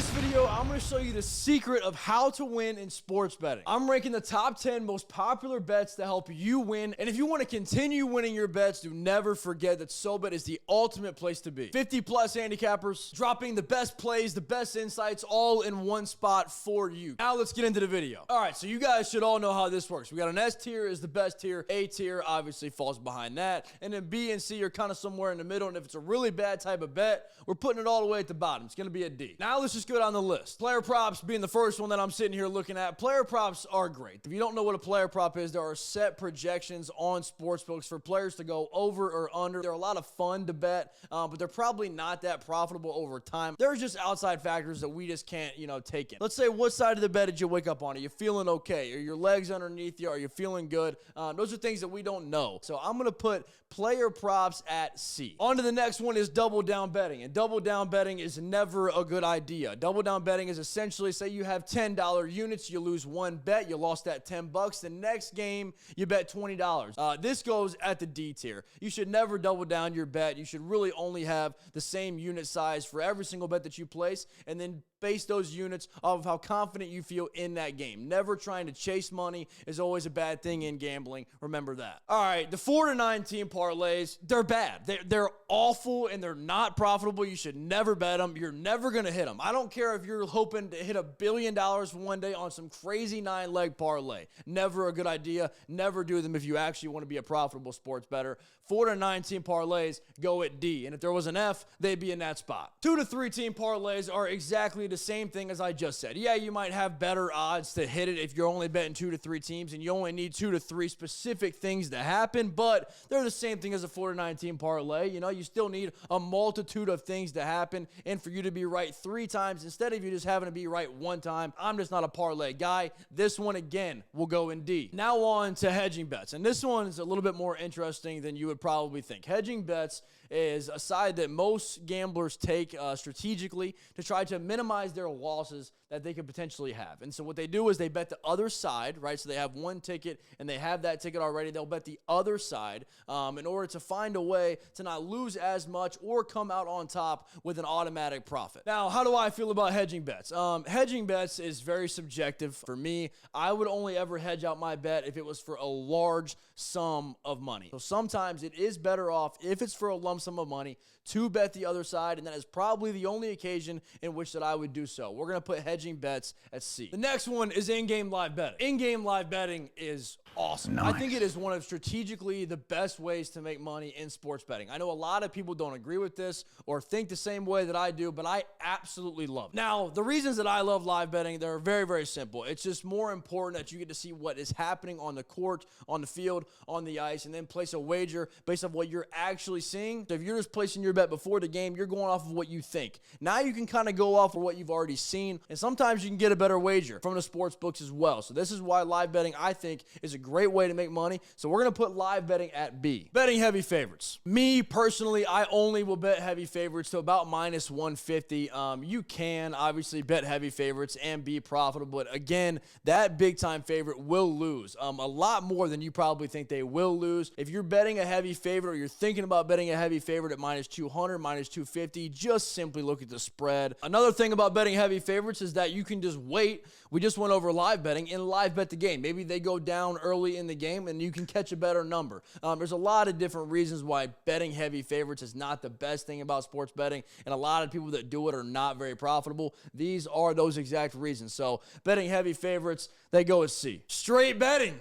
this video, I'm going to show you the secret of how to win in sports betting. I'm ranking the top 10 most popular bets to help you win. And if you want to continue winning your bets, do never forget that SoBet is the ultimate place to be. 50 plus handicappers, dropping the best plays, the best insights, all in one spot for you. Now let's get into the video. All right, so you guys should all know how this works. We got an S tier is the best tier. A tier obviously falls behind that. And then B and C are kind of somewhere in the middle. And if it's a really bad type of bet, we're putting it all the way at the bottom. It's going to be a D. Now let's just go down the list. Player props being the first one that I'm sitting here looking at. Player props are great. If you don't know what a player prop is, there are set projections on sportsbooks for players to go over or under. They're a lot of fun to bet, but they're probably not that profitable over time. There's just outside factors that we just can't, take in. Let's say, what side of the bed did you wake up on? Are you feeling okay? Are your legs underneath you? Are you feeling good? Those are things that we don't know. So I'm going to put player props at C. On to the next one is double down betting. And double down betting is never a good idea. Double down betting is essentially, say you have $10 units, you lose one bet, you lost that $10. The next game, you bet $20. This goes at the D tier. You should never double down your bet. You should really only have the same unit size for every single bet that you place, and then base those units off of how confident you feel in that game. Never trying to chase money is always a bad thing in gambling. Remember that. All right, the 4 to 9 team parlays, they're bad. They're awful and they're not profitable. You should never bet them. You're never going to hit them. I don't care if you're hoping to hit $1 billion one day on some crazy 9-leg parlay. Never a good idea. Never do them if you actually want to be a profitable sports bettor. 4 to 9 team parlays go at D. And if there was an F, they'd be in that spot. 2 to 3 team parlays are exactly the same thing as I just said. Yeah, you might have better odds to hit it if you're only betting 2 to 3 teams and you only need 2 to 3 specific things to happen, but they're the same thing as a 4 to 9 team parlay. You still need a multitude of things to happen and for you to be right 3 times instead of you just having to be right 1 time. I'm just not a parlay guy. This one, again, will go in D. Now on to hedging bets, and this one is a little bit more interesting than you would probably think. Hedging bets is a side that most gamblers take strategically to try to minimize their losses that they could potentially have. And so what they do is they bet the other side, right? So they have one ticket and they have that ticket already. They'll bet the other side in order to find a way to not lose as much or come out on top with an automatic profit. Now, how do I feel about hedging bets? Hedging bets is very subjective. For me, I would only ever hedge out my bet if it was for a large sum of money. So sometimes it is better off, if it's for a lump sum of money, to bet the other side, and that is probably the only occasion in which that I would do so. We're going to put hedging bets at C. The next one is in-game live betting. In-game live betting is awesome. Nice. I think it is one of strategically the best ways to make money in sports betting. I know a lot of people don't agree with this or think the same way that I do, but I absolutely love it. Now, the reasons that I love live betting, they're very, very simple. It's just more important that you get to see what is happening on the court, on the field, on the ice, and then place a wager based on what you're actually seeing. So if you're just placing your bet before the game, you're going off of what you think. Now you can kind of go off of what you've already seen, and sometimes you can get a better wager from the sports books as well. So this is why live betting, I think, is a great way to make money. So we're going to put live betting at B. Betting heavy favorites. Me, personally, I only will bet heavy favorites to about minus 150. You can obviously bet heavy favorites and be profitable, but again, that big time favorite will lose a lot more than you probably think they will lose. If you're betting a heavy favorite or you're thinking about betting a heavy favorite at minus 200, minus 250, just simply look at the spread. Another thing about betting heavy favorites is that you can just wait. We just went over live betting and live bet the game. Maybe they go down early in the game and you can catch a better number. There's a lot of different reasons why betting heavy favorites is not the best thing about sports betting, and a lot of people that do it are not very profitable. These are those exact reasons. So betting heavy favorites, they go as C. Straight betting.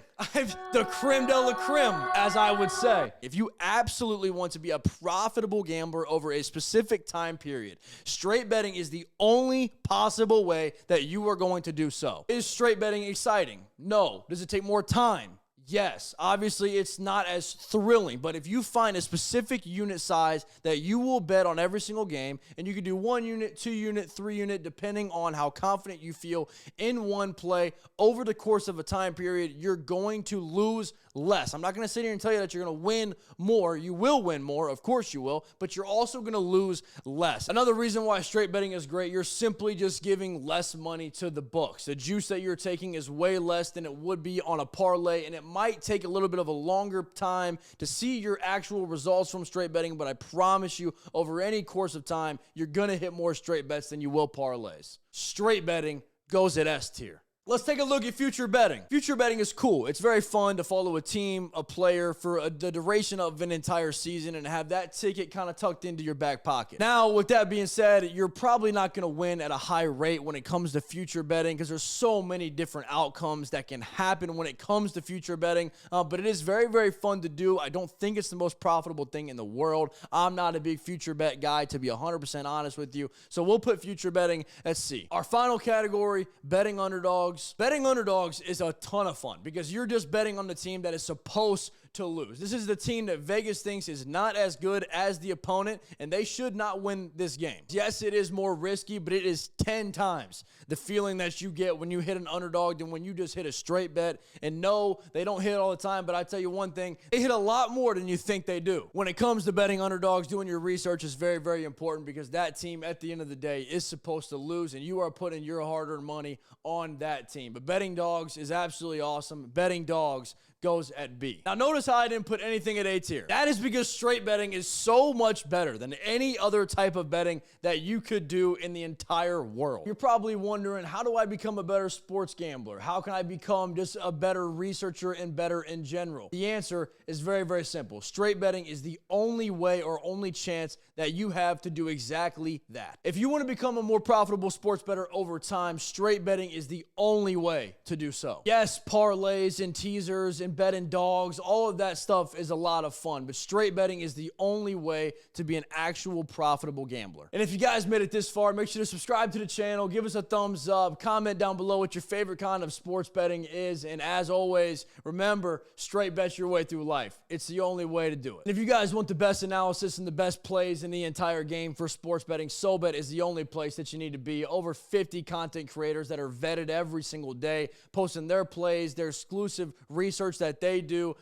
The creme de la creme, as I would say. If you absolutely want to be a profitable gambler over a specific time period, straight betting is the only possible way that you are going to do so. Is straight betting exciting? No. Does it take more time? Yes, obviously it's not as thrilling, but if you find a specific unit size that you will bet on every single game, and you can do 1 unit, 2 unit, 3 unit, depending on how confident you feel in one play over the course of a time period, you're going to lose less. I'm not going to sit here and tell you that you're going to win more. You will win more, of course you will, but you're also going to lose less. Another reason why straight betting is great, you're simply just giving less money to the books. The juice that you're taking is way less than it would be on a parlay, and it might might take a little bit of a longer time to see your actual results from straight betting, but I promise you, over any course of time, you're going to hit more straight bets than you will parlays. Straight betting goes at S tier. Let's take a look at future betting. Future betting is cool. It's very fun to follow a team, a player for the duration of an entire season and have that ticket kind of tucked into your back pocket. Now, with that being said, you're probably not going to win at a high rate when it comes to future betting because there's so many different outcomes that can happen when it comes to future betting, but it is very, very fun to do. I don't think it's the most profitable thing in the world. I'm not a big future bet guy, to be 100% honest with you, so we'll put future betting at C. Our final category, betting underdogs. Betting underdogs is a ton of fun because you're just betting on the team that is supposed to lose. This is the team that Vegas thinks is not as good as the opponent, and they should not win this game. Yes, it is more risky, but it is 10 times the feeling that you get when you hit an underdog than when you just hit a straight bet. And no, they don't hit all the time, but I tell you one thing, they hit a lot more than you think they do. When it comes to betting underdogs, doing your research is very, very important because that team at the end of the day is supposed to lose, and you are putting your hard-earned money on that team. But betting dogs is absolutely awesome. Betting dogs goes at B. Now notice how I didn't put anything at A tier. That is because straight betting is so much better than any other type of betting that you could do in the entire world. You're probably wondering, how do I become a better sports gambler? How can I become just a better researcher and better in general? The answer is very, very simple. Straight betting is the only way or only chance that you have to do exactly that. If you want to become a more profitable sports bettor over time, straight betting is the only way to do so. Yes, parlays and teasers and betting dogs, all of that stuff is a lot of fun, but straight betting is the only way to be an actual profitable gambler. And if you guys made it this far, make sure to subscribe to the channel, give us a thumbs up, comment down below what your favorite kind of sports betting is, and as always, remember, straight bet your way through life. It's the only way to do it. And if you guys want the best analysis and the best plays in the entire game for sports betting, SoBet is the only place that you need to be. Over 50 content creators that are vetted every single day, posting their plays, their exclusive research that they do,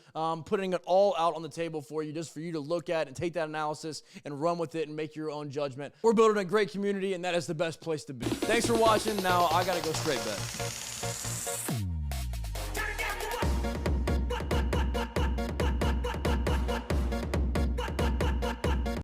putting it all out on the table for you, just for you to look at and take that analysis and run with it and make your own judgment. We're building a great community, and that is the best place to be. Thanks for watching. Now I gotta go straight bet.